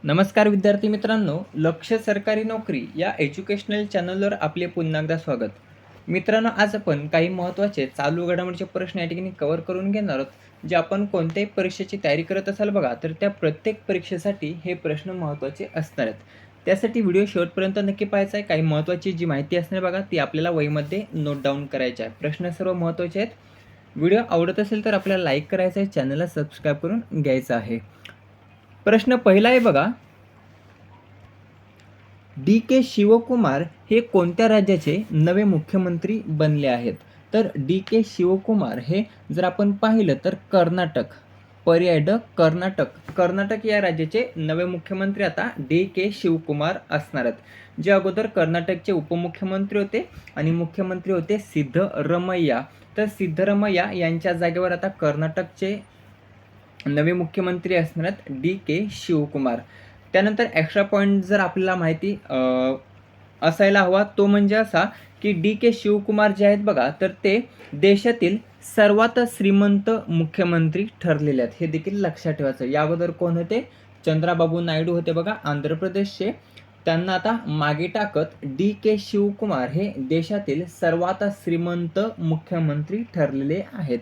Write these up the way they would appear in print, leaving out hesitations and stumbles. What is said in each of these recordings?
नमस्कार विद्यार्थी मित्रांनो, लक्ष सरकारी नोकरी या एज्युकेशनल चॅनलवर आपले पुन्हा एकदा स्वागत. मित्रांनो, आज आपण काही महत्त्वाचे चालू घडामोडीचे प्रश्न या ठिकाणी कव्हर करून घेणार आहोत. जे आपण कोणत्याही परीक्षेची तयारी करत असाल बघा, तर त्या प्रत्येक परीक्षेसाठी हे प्रश्न महत्त्वाचे असणार आहेत. त्यासाठी व्हिडिओ शेवटपर्यंत नक्की पाहायचा आहे. काही महत्त्वाची जी माहिती असणार बघा, ती आपल्याला वहीमध्ये नोट डाऊन करायची आहे. प्रश्न सर्व महत्त्वाचे आहेत. व्हिडिओ आवडत असेल तर आपल्याला लाईक करायचं आहे, चॅनलला सबस्क्राईब करून घ्यायचं आहे. प्रश्न पहिला आहे बघा, डी के शिवकुमार हे कोणत्या राज्याचे नवे मुख्यमंत्री बनले आहेत? तर डी के शिवकुमार हे जर आपण पाहिलं तर कर्नाटक, पर्याय ड कर्नाटक या राज्याचे नवे मुख्यमंत्री आता डी के शिवकुमार असणार आहेत. जे अगोदर कर्नाटकचे उपमुख्यमंत्री होते आणि मुख्यमंत्री होते सिद्धरमैया. तर सिद्धरमैया यांच्या जागेवर आता कर्नाटकचे नवे मुख्यमंत्री असणार आहेत डी के शिवकुमार. त्यानंतर एक्स्ट्रा पॉईंट जर आपल्याला माहिती असायला हवा तो म्हणजे असा की डी के शिवकुमार जे आहेत बघा, तर ते देशातील सर्वात श्रीमंत मुख्यमंत्री ठरलेले आहेत. हे देखील लक्षात ठेवायचं. या अगोदर कोण होते? चंद्राबाबू नायडू होते बघा, आंध्र प्रदेशचे. त्यांना आता मागे टाकत डी के शिवकुमार हे देशातील सर्वात श्रीमंत मुख्यमंत्री ठरलेले आहेत.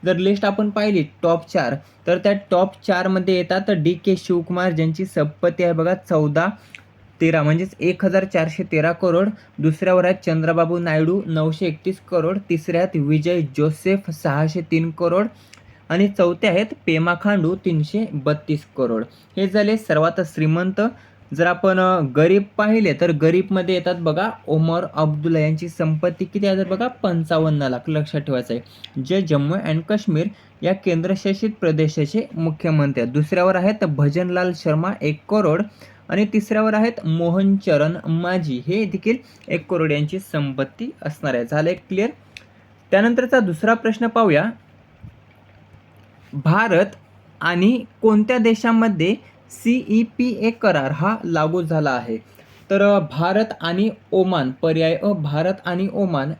जर लिस्ट आपण पाहिली टॉप 4, तर त्या टॉप 4 मध्ये येतात डी के शिवकुमार, ज्यांची संपत्ती आहे बघा 1413 म्हणजेच 1413 करोड. दुसऱ्यावर आहेत चंद्राबाबू नायडू 931 करोड. तिसऱ्या आहेत विजय जोसेफ 603 करोड. आणि चौथे आहेत पेमा खांडू 332 करोड. हे झाले सर्वात श्रीमंत. जर आपण गरीब पाहिले तर गरीबमध्ये येतात बघा ओमर अब्दुल्ला, यांची संपत्ती किती आहे बघा 55 लाख. लक्षात ठेवायचं आहे. जे जम्मू अँड काश्मीर या केंद्रशासित प्रदेशाचे मुख्यमंत्री आहेत. दुसऱ्यावर आहेत भजनलाल शर्मा 1 करोड. आणि तिसऱ्यावर आहेत मोहन चरण माझी, हे देखील 1 करोड यांची संपत्ती असणार आहे. झालं एक क्लिअर. त्यानंतरचा दुसरा प्रश्न पाहूया. भारत आणि कोणत्या देशामध्ये CEPA करार हा लागू झाला आहे? तर भारत आणि ओमान, पर्याय अ भारत आणि ओमान.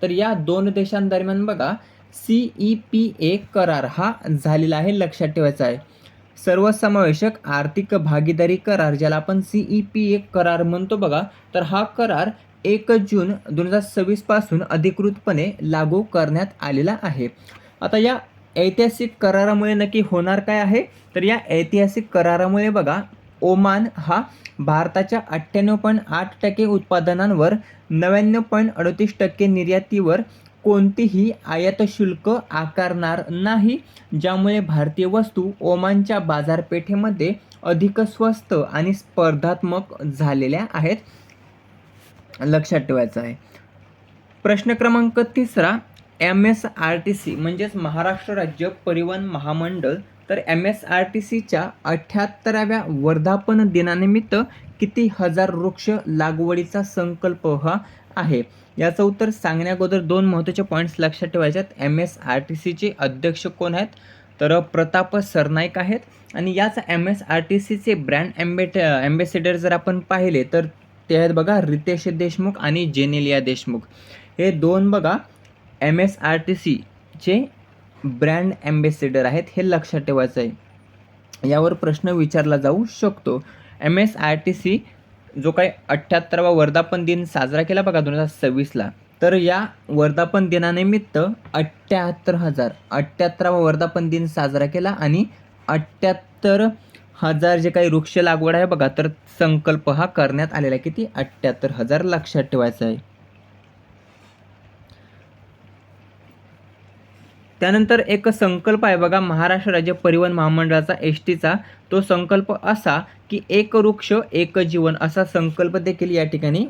तर या दोन देशांदरम्यान बघा CEPA करार हा झालेला आहे. लक्षात ठेवायचा आहे. सर्वसमावेशक आर्थिक भागीदारी करार, ज्याला आपण CEPA करार म्हणतो बघा, तर हा करार 1 जून 2026 पासून अधिकृतपणे लागू करण्यात आलेला आहे. आता या ऐतिहासिक करारामुळे नक्की होणार काय आहे? तर या ऐतिहासिक करारामुळे बघा ओमान हा भारताच्या 98.8% उत्पादनांवर 99.38% निर्यातीवर कोणतीही आयात शुल्क आकारणार नाही, ज्यामुळे भारतीय वस्तू ओमानच्या बाजारपेठेमध्ये अधिक स्वस्त आणि स्पर्धात्मक झालेल्या आहेत. लक्षात ठेवायचं आहे. प्रश्न क्रमांक 3, MSRTC म्हणजेच महाराष्ट्र राज्य परिवहन महामंडळ. तर MSRTCच्या 78व्या वर्धापन दिनानिमित्त किती हजार वृक्ष लागवडीचा संकल्प हा आहे? याचं उत्तर सांगण्याअगोदर 2 महत्त्वाचे पॉईंट्स लक्षात ठेवायचे आहेत. MSRTCचे अध्यक्ष कोण आहेत? तर प्रताप सरनाईक आहेत. आणि याच MSRTCचे ब्रँड ॲम्बॅसेडर जर आपण पाहिले तर ते आहेत बघा रितेश देशमुख आणि जेनेलिया देशमुख. हे 2 बघा MSRTCचे ब्रँड ॲम्बॅसेडर आहेत. हे लक्षात ठेवायचं आहे. यावर प्रश्न विचारला जाऊ शकतो. MSRTC जो काही 78वा वर्धापन दिन साजरा केला बघा 2026ला, तर या वर्धापन दिनानिमित्त 78वा वर्धापन दिन साजरा केला आणि 78,000 जे काही वृक्ष लागवड आहे बघा, तर संकल्प हा करण्यात आलेला. किती? 78,000. लक्षात ठेवायचं आहे. त्यानंतर एक संकल्प आहे बघा महाराष्ट्र राज्य परिवहन महामंडळाचा एसटीचा. तो संकल्प असा की 1 वृक्ष 1 जीवन असा संकल्प देखील या ठिकाणी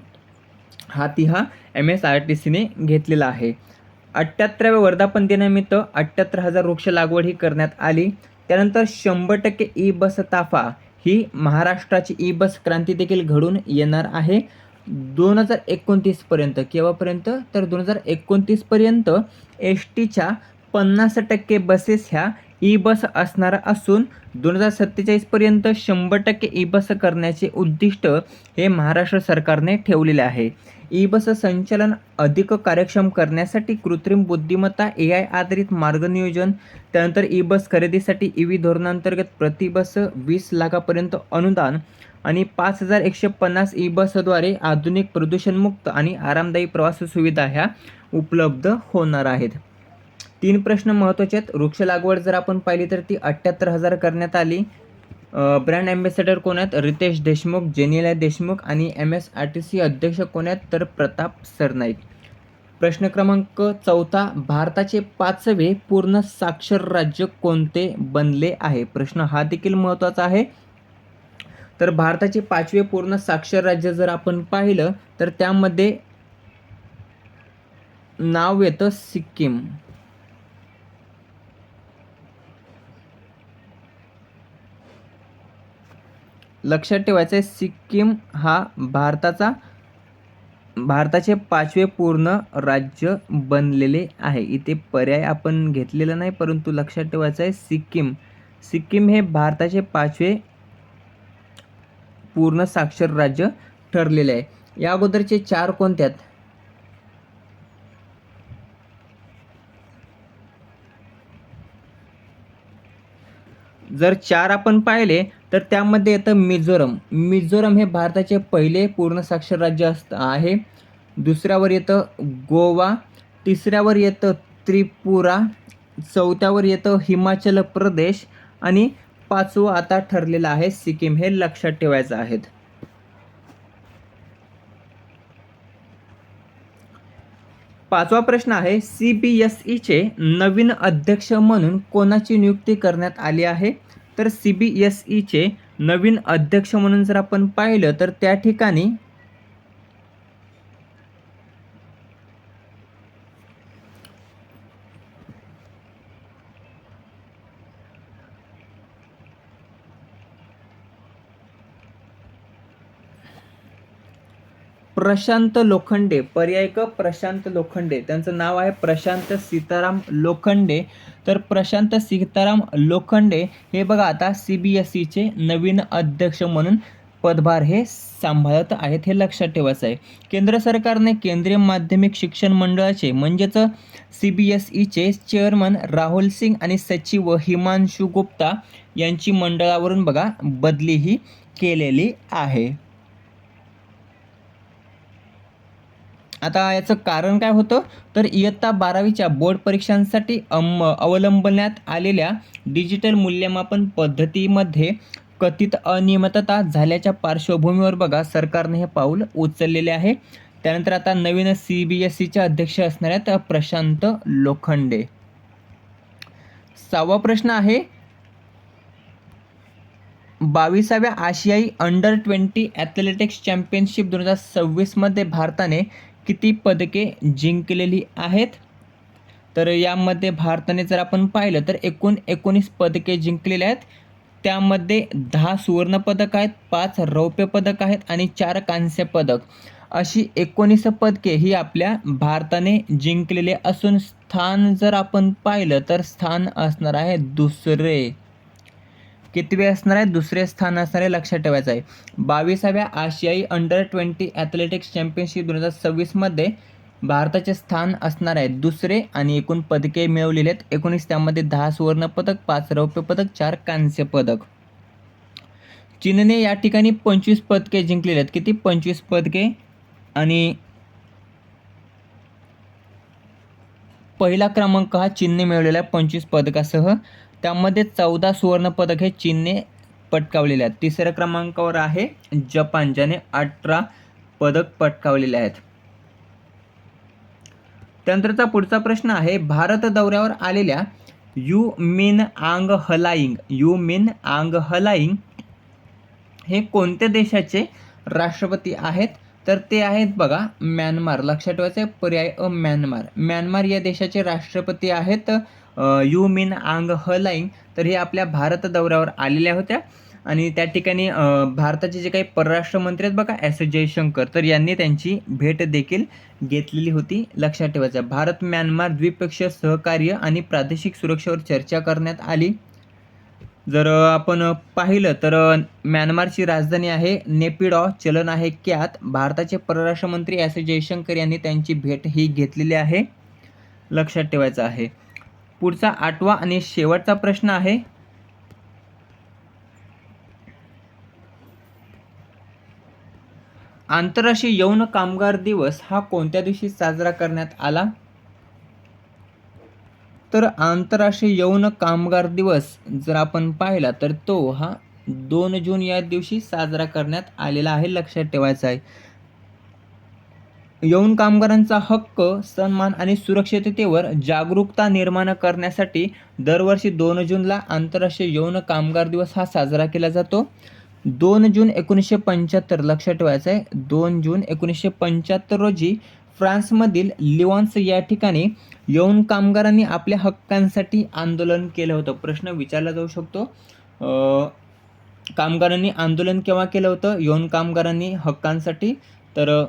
हाती हा MSRTCने घेतलेला आहे. 78व्या वर्धापन दिनानिमित्त 78,000 वृक्ष लागवड ही करण्यात आली. त्यानंतर 100% ई बस ताफा ही महाराष्ट्राची ई बस क्रांती देखील घडून येणार आहे 2029 पर्यंत. केव्हापर्यंत? तर 2029 पर्यंत एसटीच्या 50% बसेस ह्या ई बस असणार असून 2047 पर्यंत 100% ई बस करण्याचे उद्दिष्ट हे महाराष्ट्र सरकारने ठेवलेले आहे. ई बस संचालन अधिक कार्यक्षम करण्यासाठी कृत्रिम बुद्धिमत्ता, AI आधारित मार्ग नियोजन, त्यानंतर ई बस खरेदीसाठी EV धोरणांतर्गत प्रति बस 20 लाखापर्यंत अनुदान आणि 5150 ई बसद्वारे आधुनिक प्रदूषणमुक्त आणि आरामदायी प्रवास सुविधा ह्या उपलब्ध होणार आहेत. 3 प्रश्न महत्त्वाचे आहेत. वृक्ष लागवड जर आपण पाहिली तर ती 78,000 करण्यात आली. ब्रँड ॲम्बॅसेडर कोण आहेत? रितेश देशमुख, जेनिला देशमुख आणि MSRTC अध्यक्ष कोण आहेत? तर प्रताप सरनाईक. प्रश्न क्रमांक 4, भारताचे 5वे पूर्ण साक्षर राज्य कोणते बनले आहे? प्रश्न हा देखील महत्त्वाचा आहे. तर भारताचे 5वे पूर्ण साक्षर राज्य जर आपण पाहिलं तर त्यामध्ये नाव येतं सिक्कीम. लक्षात ठेवायचं आहे, सिक्कीम हा भारताचे 5वे पूर्ण राज्य बनलेले आहे. इथे पर्याय आपण घेतलेला नाही, परंतु लक्षात ठेवायचं आहे सिक्कीम हे भारताचे 5वे पूर्ण साक्षर राज्य ठरलेले आहे. या अगोदरचे 4 कोणते आहेत? जर 4 आपण पाहिले तर त्यामध्ये येतं मिझोरम हे भारताचे पहिले पूर्ण साक्षर राज्य आहे. दुसऱ्यावर येतं गोवा, तिसऱ्यावर येतं त्रिपुरा, चौथ्यावर येतं हिमाचल प्रदेश आणि 5वं आता ठरलेलं आहे सिक्कीम. हे लक्षात ठेवायचं आहे. 5वा प्रश्न आहे, CBSEचे नवीन अध्यक्ष म्हणून कोणाची नियुक्ती करण्यात आली आहे? तर CBSEचे नवीन अध्यक्ष म्हणून जर आपण पाहिलं तर त्या ठिकाणी प्रशांत लोखंडे, पर्याय क प्रशांत लोखंडे. त्यांचं नाव आहे प्रशांत सीताराम लोखंडे. तर प्रशांत सीताराम लोखंडे हे बघा आता CBSEचे नवीन अध्यक्ष म्हणून पदभार हे सांभाळत आहेत. हे लक्षात ठेवायचं आहे. केंद्र सरकारने केंद्रीय माध्यमिक शिक्षण मंडळाचे म्हणजेच CBSEचे चेअरमन राहुल सिंग आणि सचिव हिमांशु गुप्ता यांची मंडळावरून बघा बदलीही केलेली आहे. आता याचं कारण काय होतं? तर इयत्ता 12वीच्या बोर्ड परीक्षांसाठी अवलंबण्यात आलेल्या डिजिटल मूल्यमापन पद्धतीमध्ये कथित अनियमितता झाल्याच्या पार्श्वभूमीवर बघा सरकारने हे पाऊल उचललेले आहे. त्यानंतर आता नवीन CBSEचे अध्यक्ष असणार आहेत प्रशांत लोखंडे. 6वा प्रश्न आहे, 22व्या आशियाई अंडर 20 ॲथलेटिक्स चॅम्पियनशिप 2026 मध्ये भारताने किती पदके जिंकलेली आहेत? तर यामध्ये भारताने जर आपण पाहिलं तर एकूण 19 पदके जिंकलेली आहेत. त्यामध्ये 10 सुवर्ण पदक आहेत, 5 रौप्य पदक आहेत आणि 4 कांस्य पदक, अशी 19 पदके ही आपल्या भारताने जिंकलेले असून स्थान जर आपण पाहिलं तर स्थान असणार आहे दुसरे. कितवे असणार आहे? दुसरे स्थान असणार आहे. लक्षात ठेवायचं आहे. 22व्या आशियाई अंडर 20 ॲथलेटिक्स चॅम्पियनशिप 2026 मध्ये भारताचे स्थान असणार आहे दुसरे आणि एकूण पदके मिळवलेले आहेत 19. त्यामध्ये 10 सुवर्ण पदक, 5 रौप्य पदक, 4 कांस्य पदक. चीनने या ठिकाणी 25 पदके जिंकलेले आहेत. किती? 25 पदके. आणि पहिला क्रमांक हा चीनने मिळवलेला आहे 25 पदकासह. त्यामध्ये 14 सुवर्ण पदक हे चीनने पटकावलेले आहेत. तिसऱ्या क्रमांकावर आहे जपान, ज्याने 18 पदक पटकावलेले आहेत. त्यानंतरचा पुढचा प्रश्न आहे, भारत दौऱ्यावर आलेल्या यू मिन आंग हलाइंग हे कोणत्या देशाचे राष्ट्रपती आहेत? तर ते आहेत बघा म्यानमार. लक्षात ठेवायचं आहे पर्याय अ म्यानमार या देशाचे राष्ट्रपती आहेत यू मिन आंग हलाइंग. तर हे आपल्या भारत दौऱ्यावर आलेल्या होत्या आणि त्या ठिकाणी भारताचे जे काही परराष्ट्र मंत्री आहेत बघा एस जयशंकर, तर यांनी त्यांची भेट देखील घेतलेली होती. लक्षात ठेवायचं, भारत म्यानमार द्विपक्षीय सहकार्य आणि प्रादेशिक सुरक्षेवर चर्चा करण्यात आली. जर आपण पाहिलं तर म्यानमारची राजधानी आहे नेपिडॉ, चलन आहे क्यात. भारताचे परराष्ट्र मंत्री एस जयशंकर यांनी त्यांची भेट ही घेतलेली आहे, लक्षात ठेवायचं आहे. पुढचा 8वा आणि शेवटचा प्रश्न आहे, आंतरराष्ट्रीय यौन कामगार दिवस हा कोणत्या दिवशी साजरा करण्यात आला? तर आंतरराष्ट्रीय यौन कामगार दिवस जर आपण पाहिला तर तो हा 2 जून या दिवशी साजरा करण्यात आलेला आहे, लक्षात ठेवायचा आहे. यौन कामगारांचा हक्क, सन्मान आणि सुरक्षिततेवर जागरूकता निर्माण करण्यासाठी दरवर्षी 2 जूनला आंतरराष्ट्रीय यौन कामगार दिवस हा साजरा केला जातो. 2 जून 1975 लक्षात ठेवायचं आहे. 2 जून 1975 रोजी फ्रान्समधील लिऑन्स या ठिकाणी यौन कामगारांनी आपल्या हक्कांसाठी आंदोलन केलं होतं. प्रश्न विचारला जाऊ शकतो, कामगारांनी आंदोलन केव्हा केलं होतं यौन कामगारांनी हक्कांसाठी? तर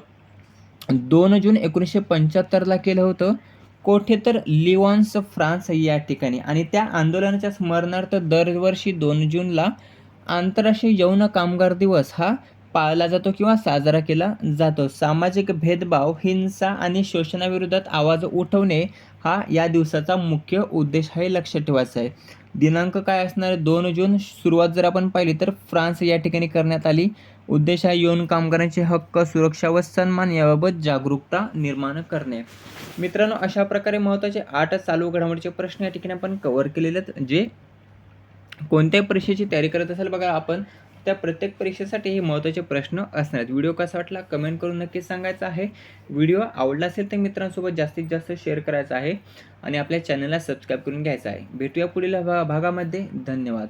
2 जून 1975ला केलं होतं. कोठे? तर लिऑन्स, फ्रान्स या ठिकाणी. आणि त्या आंदोलनाच्या स्मरणार्थ दरवर्षी 2 जूनला आंतरराष्ट्रीय यौन कामगार दिवस हा पाळला जातो किंवा साजरा केला जातो. सामाजिक भेदभाव, हिंसा आणि शोषणाविरोधात आवाज उठवणे हा या दिवसाचा मुख्य उद्देश आहे, लक्षात ठेवायचा आहे. दिनांक काय असणार आहे? 2 जून. सुरुवात जर आपण पाहिली तर फ्रान्स या ठिकाणी करण्यात आली. उद्देश आहे यौन कामगारांचे हक्क, सुरक्षा व सन्मान याबाबत जागरूकता निर्माण करणे. मित्रांनो, अशा प्रकारे महत्त्वाचे 8 चालू घडामोडीचे प्रश्न या ठिकाणी आपण कव्हर केलेले आहेत. जे कोणत्याही परीक्षेची तयारी करत असाल बघा आपण, त्या प्रत्येक परीक्षेसाठी हे महत्त्वाचे प्रश्न असणार आहेत. व्हिडिओ कसा वाटला कमेंट करून नक्कीच सांगायचं आहे. व्हिडिओ आवडला असेल तर मित्रांसोबत जास्तीत जास्त शेअर करायचा आहे आणि आपल्या चॅनलला सबस्क्राईब करून घ्यायचं आहे. भेटूया पुढील भागामध्ये. धन्यवाद.